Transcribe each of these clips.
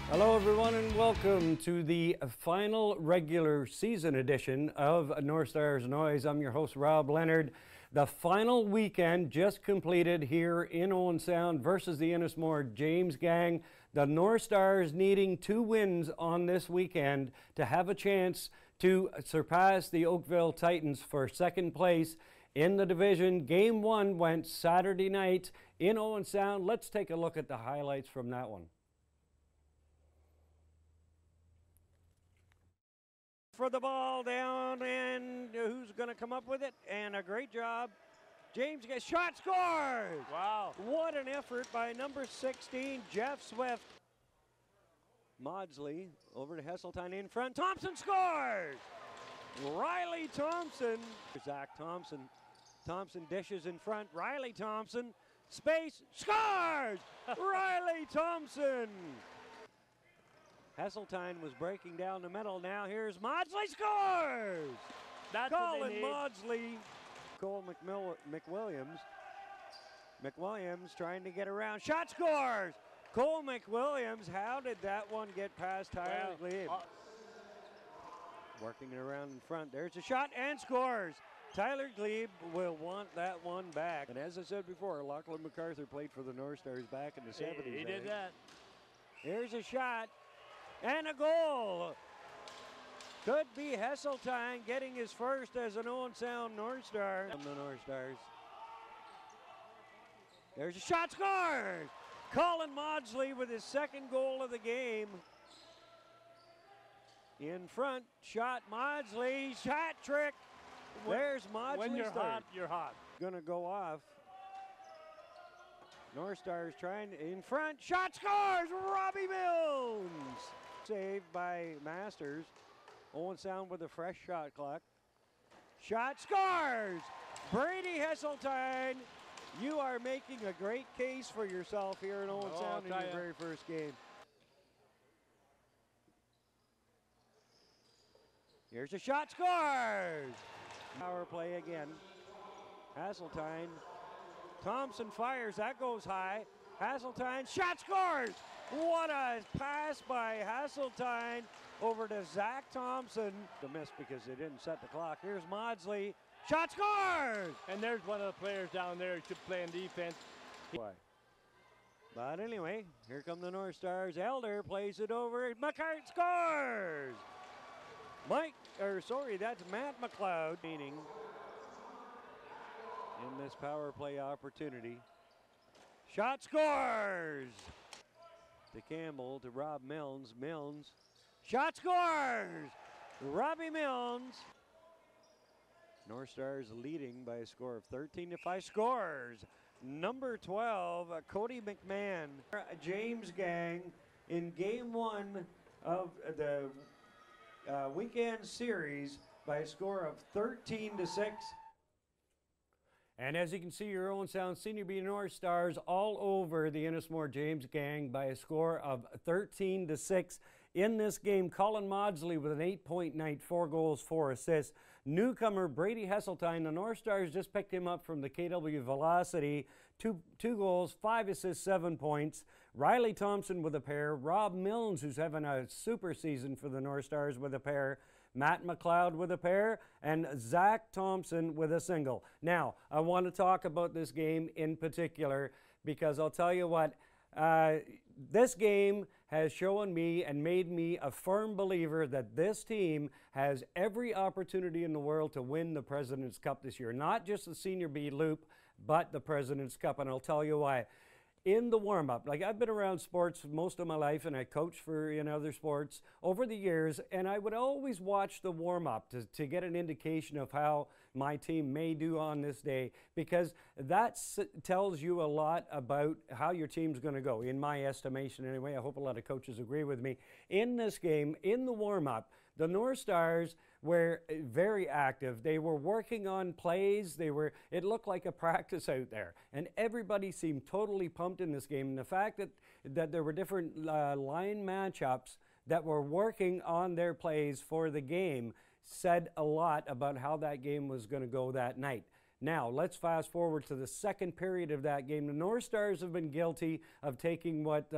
Hello everyone and welcome to the final regular season edition of North Stars Noise. I'm your host Rob Leonard. The final weekend just completed here in Owen Sound versus the Ennismore James Gang. The North Stars needing 2 wins on this weekend to have a chance to surpass the Oakville Titans for second place in the division. Game 1 went Saturday night in Owen Sound. Let's take a look at the highlights from that one. For the ball down, and who's going to come up with it? And a great job. James gets shot, scores! Wow. What an effort by number 16, Jeff Swift. Maudsley over to Heseltine in front. Thompson scores! Riley Thompson. Zach Thompson. Thompson dishes in front. Riley Thompson. Space. Scores! Riley Thompson. Heseltine was breaking down the middle. Now here's Maudsley, scores! That's Colin Maudsley. Cole McWilliams. McWilliams trying to get around. Shot, scores! Cole McWilliams. How did that one get past Tyler Glebe? Working it around in front. There's a shot and scores. Tyler Glebe will want that one back. And as I said before, Lauchlin MacArthur played for the North Stars back in the 70s. He did that. Here's a shot. And a goal. Could be Heseltine getting his first as an Owen Sound North Star. From the North Stars. There's a shot, scores! Colin Maudsley with his second goal of the game. In front, shot Maudsley, shot trick. There's Maudsley. When you're hot, you're hot. Gonna go off. North Stars trying in front, shot, scores! Robbie Mills! Saved by Masters. Owen Sound with a fresh shot clock. Shot, scores! Brady Heseltine, you are making a great case for yourself here in Owen Sound in your very first game. Here's a shot, scores! Power play again. Heseltine. Thompson fires, that goes high. Heseltine, shot, scores! What a pass by Heseltine over to Zach Thompson. The miss because they didn't set the clock. Here's Maudsley, shot, scores! And there's one of the players down there who should play in defense. But anyway, here come the North Stars. Elder plays it over. McCart scores! That's Matt McLeod meaning in this power play opportunity. Shot, scores! To Campbell, to Rob Milnes. Milnes, shot, scores! Robbie Milnes. North Stars leading by a score of 13-5. Scores number 12, Cody McMahon. James Gang in game 1 of the weekend series by a score of 13-6. And as you can see, your Owen Sound Sr. beat North Stars all over the Ennismore James Gang by a score of 13-6. In this game, Colin Maudsley with an 8-point night, 4 goals, 4 assists. Newcomer Brady Heseltine, the North Stars just picked him up from the KW Velocity, 2 goals, 5 assists, 7 points. Riley Thompson with a pair. Rob Milnes, who's having a super season for the North Stars, with a pair. Matt McLeod with a pair, and Zach Thompson with a single. Now, I want to talk about this game in particular because I'll tell you what, this game has shown me and made me a firm believer that this team has every opportunity in the world to win the President's Cup this year. Not just the Senior B Loop, but the President's Cup, and I'll tell you why. In the warm-up, like I've been around sports most of my life and I coached for other sports over the years, and I would always watch the warm-up to get an indication of how my team may do on this day, because that tells you a lot about how your team's going to go, in my estimation anyway. I hope a lot of coaches agree with me. In this game, in the warm-up, the North Stars were very active. They were working on plays. It looked like a practice out there. And everybody seemed totally pumped in this game. And the fact that there were different line matchups that were working on their plays for the game said a lot about how that game was going to go that night. Now, let's fast forward to the second period of that game. The North Stars have been guilty of taking what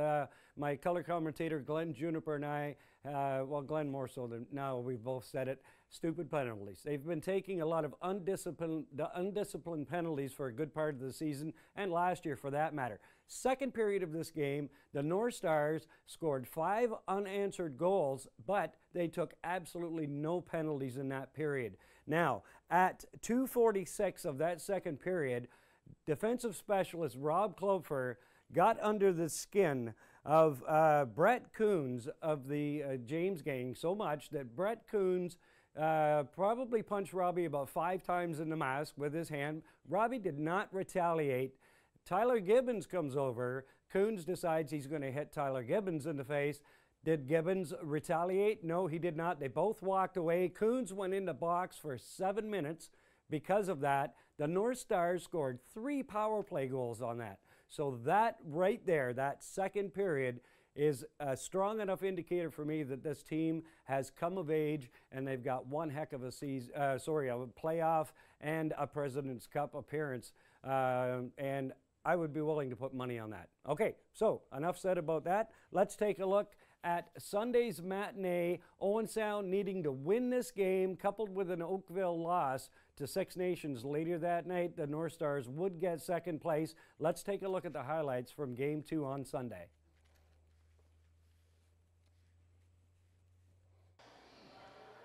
my color commentator Glenn Juniper and I, well, Glenn more so than now, we've both said it, stupid penalties. They've been taking a lot of undisciplined penalties for a good part of the season, and last year for that matter. Second period of this game, the North Stars scored 5 unanswered goals, but they took absolutely no penalties in that period. Now, at 2:46 of that second period, defensive specialist Rob Klopfer got under the skin of Brett Coons of the James gang so much that Brett Coons probably punched Robbie about 5 times in the mask with his hand. Robbie did not retaliate. Tyler Gibbons comes over. Coons decides he's going to hit Tyler Gibbons in the face. Did Gibbons retaliate? No, he did not. They both walked away. Coons went in the box for 7 minutes. Because of that, the North Stars scored 3 power play goals on that. So that right there, that second period, is a strong enough indicator for me that this team has come of age and they've got one heck of a season, a playoff and a President's Cup appearance. And I would be willing to put money on that. Okay, so enough said about that. Let's take a look at Sunday's matinee. Owen Sound needing to win this game, coupled with an Oakville loss to Six Nations later that night. The North Stars would get second place. Let's take a look at the highlights from Game 2 on Sunday.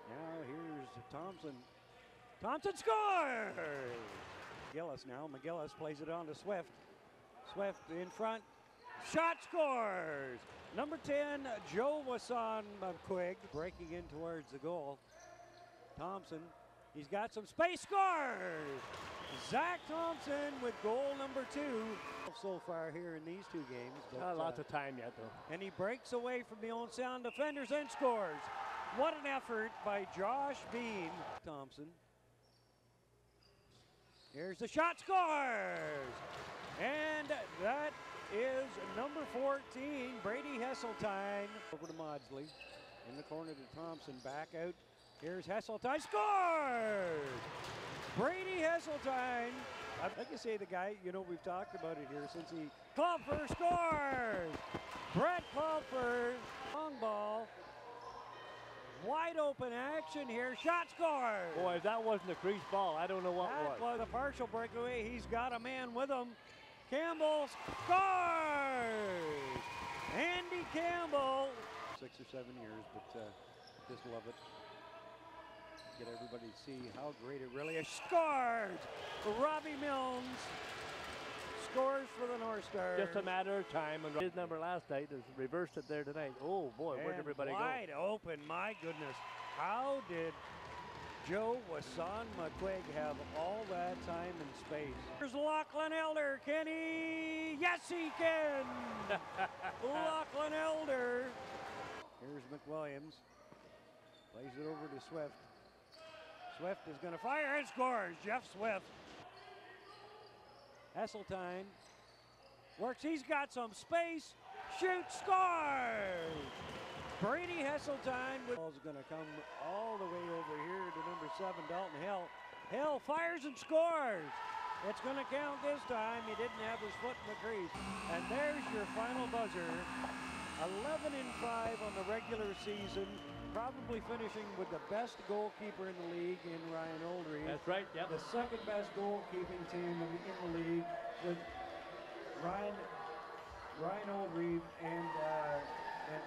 Now here's Thompson. Thompson scores! McGillis now. McGillis plays it on to Swift. Swift in front. Shot scores! Number 10, Joe Wasson-McQuigg breaking in towards the goal. Thompson, he's got some space, scores! Zach Thompson with goal number 2 so far here in these 2 games. But, Not lots of time yet, though. and he breaks away from the Owen Sound defenders and scores. What an effort by Josh Bean. Thompson. Here's the shot, scores! And that is number 14, Brady Hesseltine. Over to Maudsley. In the corner to Thompson. Back out. Here's Hesseltine. Scores! Brady Hesseltine. Like I say, the guy, you know, we've talked about it here since he... Klopfer scores! Brett Klopfer. Long ball. Wide open action here. Shot scores! Boy, if that wasn't a crease ball, I don't know what That was. was a partial breakaway. He's got a man with him. Campbell scores! Andy Campbell. 6 or 7 years, but just love it. Get everybody to see how great it really is. Scores! Robbie Milnes scores for the North Stars. Just a matter of time. And his number last night has reversed it there tonight. Oh, boy, where'd everybody wide go? open, my goodness. How did Joe Wasson-McQuigg have all that time and space? Here's Lauchlin Elder. Can he? Yes, he can! Lauchlin Elder. Here's McWilliams. Plays it over to Swift. Swift is going to fire and scores. Jeff Swift. Hesseltine works. He's got some space. Shoots, scores! Brady Hesseltine with ball's going to come all the way over here to number 7, Dalton Hill. Hill fires and scores. It's going to count this time. He didn't have his foot in the crease. And there's your final buzzer. 11-5 on the regular season. Probably finishing with the best goalkeeper in the league in Ryan Oldreive. That's right, yep. The second best goalkeeping team in the league with Ryan Oldreive and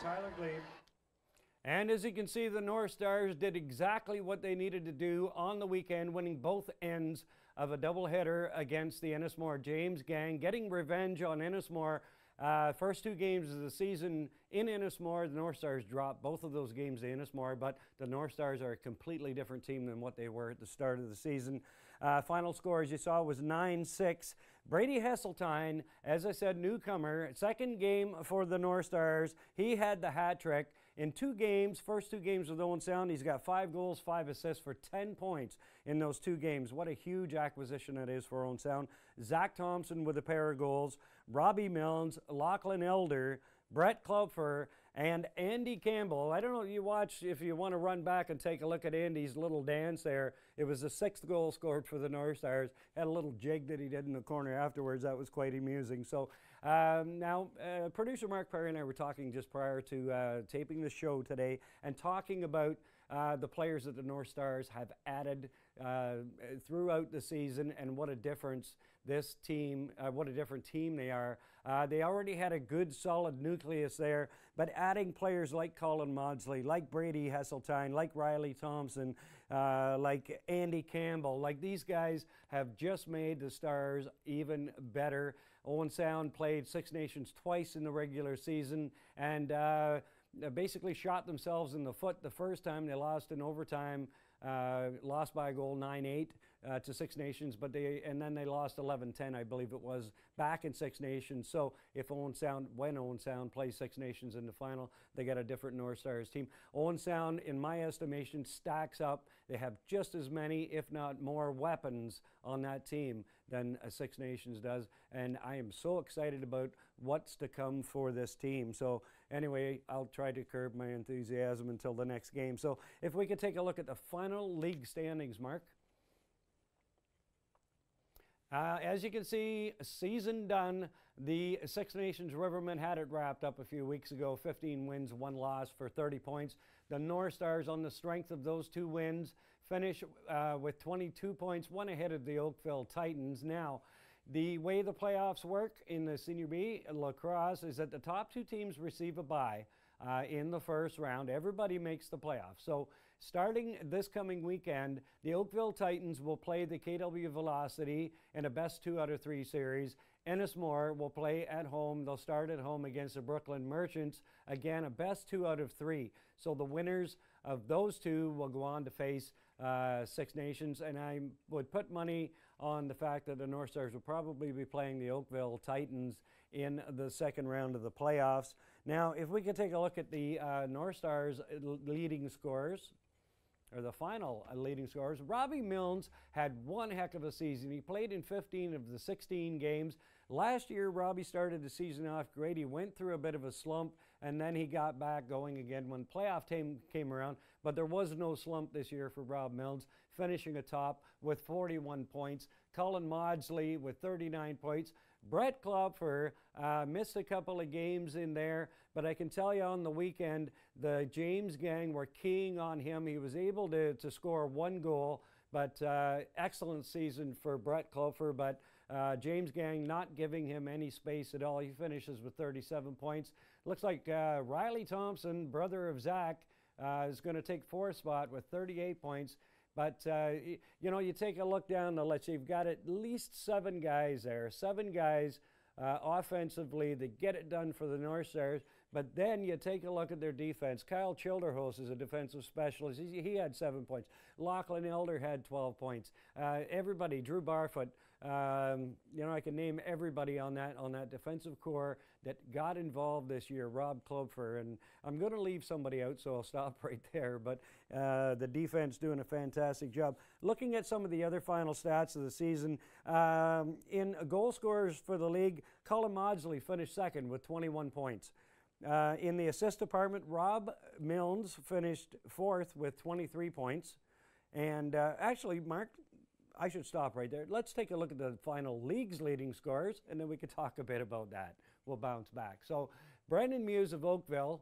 Tyler Glebe. And as you can see, the North Stars did exactly what they needed to do on the weekend, winning both ends of a doubleheader against the Ennismore James gang, getting revenge on Ennismore. First 2 games of the season in Ennismore, the North Stars dropped both of those games to Ennismore, but the North Stars are a completely different team than what they were at the start of the season. Final score, as you saw, was 9-6. Brady Hesseltine, as I said, newcomer, second game for the North Stars. He had the hat trick. In 2 games, first 2 games with Owen Sound, he's got 5 goals, 5 assists for 10 points in those 2 games. What a huge acquisition it is for Owen Sound. Zach Thompson with a pair of goals, Robbie Milnes, Lauchlin Elder, Brett Klopfer, And Andy Campbell, I don't know, you watch, if you want to run back and take a look at Andy's little dance there, it was the 6th goal scored for the North Stars. Had a little jig that he did in the corner afterwards. That was quite amusing. So now, producer Mark Perry and I were talking just prior to taping the show today and talking about the players that the North Stars have added throughout the season and what a difference this team, what a different team they are. They already had a good solid nucleus there, but adding players like Colin Maudsley, like Brady Hesseltine, like Riley Thompson, like Andy Campbell, like these guys have just made the Stars even better. Owen Sound played Six Nations twice in the regular season and basically shot themselves in the foot the first time. They lost in overtime, lost by a goal 9-8 to Six Nations, but and then they lost 11-10, I believe it was, back in Six Nations. So if when Owen Sound plays Six Nations in the final, they get a different North Stars team. Owen Sound, in my estimation, stacks up. They have just as many, if not more, weapons on that team than Six Nations does, and I am so excited about what's to come for this team. So anyway, I'll try to curb my enthusiasm until the next game. So if we could take a look at the final league standings, Mark. As you can see, season done. The Six Nations Rivermen had it wrapped up a few weeks ago. 15 wins, 1 loss for 30 points. The North Stars, on the strength of those 2 wins, finish with 22 points, 1 ahead of the Oakville Titans. Now, the way the playoffs work in the Senior B lacrosse is that the top 2 teams receive a bye in the first round. Everybody makes the playoffs. So starting this coming weekend, the Oakville Titans will play the KW Velocity in a best 2 out of 3 series. Ennismore will play at home. They'll start at home against the Brooklyn Merchants. Again, a best 2 out of 3. So the winners of those 2 will go on to face Six Nations, and I would put money on the fact that the North Stars will probably be playing the Oakville Titans in the second round of the playoffs. Now, if we could take a look at the North Stars leading scorers, or the final leading scorers, Robbie Milnes had one heck of a season. He played in 15 of the 16 games. Last year, Robbie started the season off great. He went through a bit of a slump, and then he got back going again when playoff time came around. But there was no slump this year for Rob Milnes, finishing atop with 41 points. Colin Maudsley with 39 points. Brett Klopfer missed a couple of games in there, but I can tell you on the weekend, the James gang were keying on him. He was able to score 1 goal, but excellent season for Brett Klopfer, but James gang not giving him any space at all. He finishes with 37 points. Looks like Riley Thompson, brother of Zach, is going to take 4th spot with 38 points. But, you know, you take a look down the list, you've got at least 7 guys there, 7 guys offensively that get it done for the North Stars. But then you take a look at their defense. Kyle Childerhos is a defensive specialist. He had 7 points. Lauchlin Elder had 12 points. Everybody, Drew Barfoot, you know, I can name everybody on that defensive core that got involved this year. Rob Klopfer, and I'm going to leave somebody out, so I'll stop right there. But the defense doing a fantastic job. Looking at some of the other final stats of the season, in goal scorers for the league, Colin Maudsley finished 2nd with 21 points. In the assist department, Rob Milnes finished 4th with 23 points. And actually, Mark, I should stop right there. Let's take a look at the final league's leading scorers, and then we could talk a bit about that. We'll bounce back. So Brendan Muse of Oakville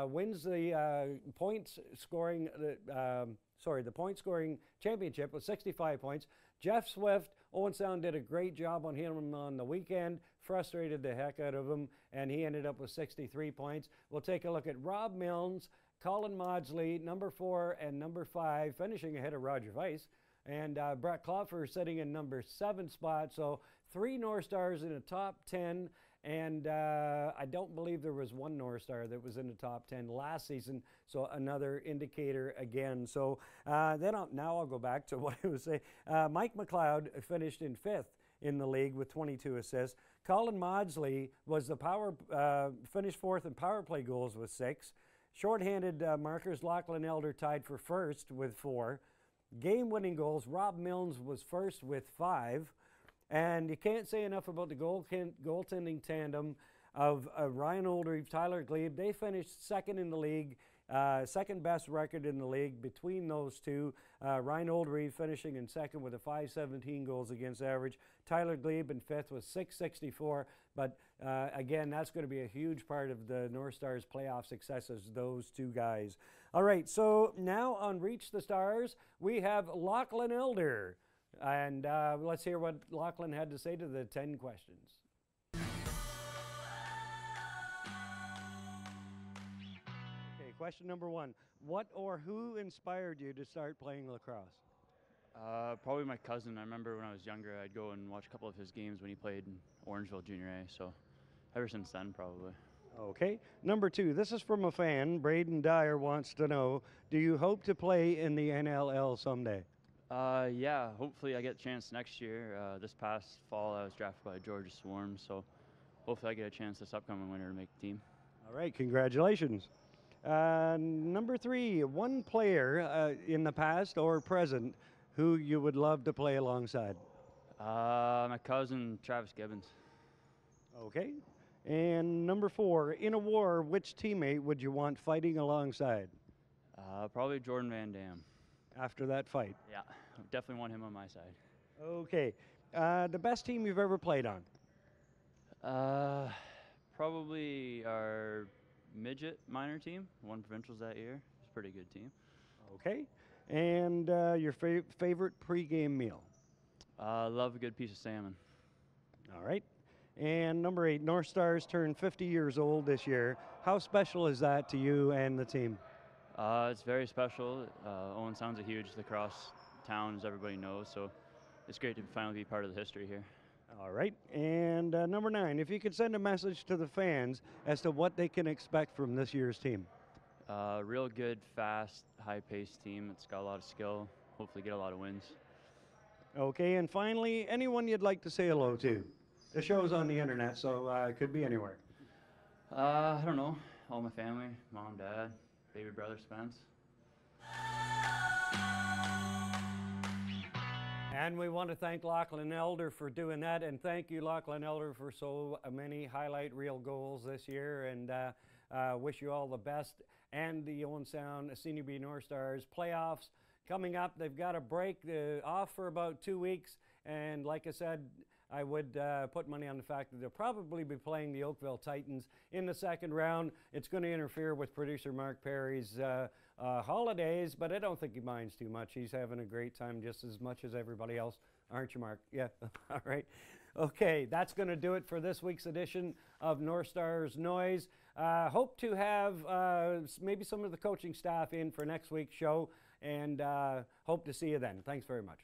wins the point scoring championship with 65 points. Jeff Swift, Owen Sound did a great job on him on the weekend, frustrated the heck out of him, and he ended up with 63 points. We'll take a look at Rob Milnes, Colin Maudsley, number 4 and number 5, finishing ahead of Roger Weiss, and Brett Klopfer sitting in number 7 spot. So 3 North Stars in the top 10, and I don't believe there was 1 North Star that was in the top 10 last season, so another indicator again. So now I'll go back to what I was saying. Mike McLeod finished in 5th in the league with 22 assists. Colin Maudsley was finished 4th in power play goals with 6. Shorthanded markers, Lauchlin Elder tied for 1st with 4. Game-winning goals, Rob Milnes was 1st with 5. And you can't say enough about the goaltending tandem. of Ryan Oldreive, Tyler Glebe. They finished second in the league, second best record in the league between those two. Ryan Oldreive finishing in second with a 517 goals against average. Tyler Glebe in fifth with 664. But again, that's going to be a huge part of the North Stars playoff successes, those two guys. All right, so now on Reach the Stars, we have Lauchlin Elder. And let's hear what Lauchlin had to say to the 10 questions. Okay, question number 1. What or who inspired you to start playing lacrosse? Probably my cousin. I remember when I was younger, I'd go and watch a couple of his games when he played in Orangeville Junior A. So ever since then, probably. Okay. Number 2, this is from a fan. Braden Dyer wants to know, do you hope to play in the NLL someday? Yeah, hopefully I get a chance next year. This past fall, I was drafted by Georgia Swarm, so hopefully I get a chance this upcoming winter to make the team. All right, congratulations. Number 3, one player in the past or present who you would love to play alongside? My cousin, Travis Gibbons. Okay. And number 4, in a war, which teammate would you want fighting alongside? Probably Jordan Van Dam. After that fight? Yeah, definitely want him on my side. Okay. The best team you've ever played on? Probably our midget minor team, won provincials that year. It's a pretty good team. Okay. And your favorite pregame meal? Love a good piece of salmon. All right. And number 8, North Stars turned 50 years old this year. How special is that to you and the team? It's very special. Owen Sound's a huge lacrosse town, as everybody knows, so it's great to finally be part of the history here. All right. And number 9, if you could send a message to the fans as to what they can expect from this year's team. Real good, fast, high-paced team. It's got a lot of skill. Hopefully get a lot of wins. Okay, and finally, anyone you'd like to say hello to? The show's on the internet, so it could be anywhere. I don't know. All my family, mom, dad, baby brother Spence. And we want to thank Lauchlin Elder for doing that, and thank you, Lauchlin Elder, for so many highlight reel goals this year, and wish you all the best. And the Owen Sound Senior B North Stars playoffs coming up. They've got a break off for about 2 weeks, and like I said, I would put money on the fact that they'll probably be playing the Oakville Titans in the second round. It's going to interfere with producer Mark Perry's holidays, but I don't think he minds too much. He's having a great time just as much as everybody else. Aren't you, Mark? Yeah, all right. Okay, that's going to do it for this week's edition of North Stars Noise. Hope to have maybe some of the coaching staff in for next week's show, and hope to see you then. Thanks very much.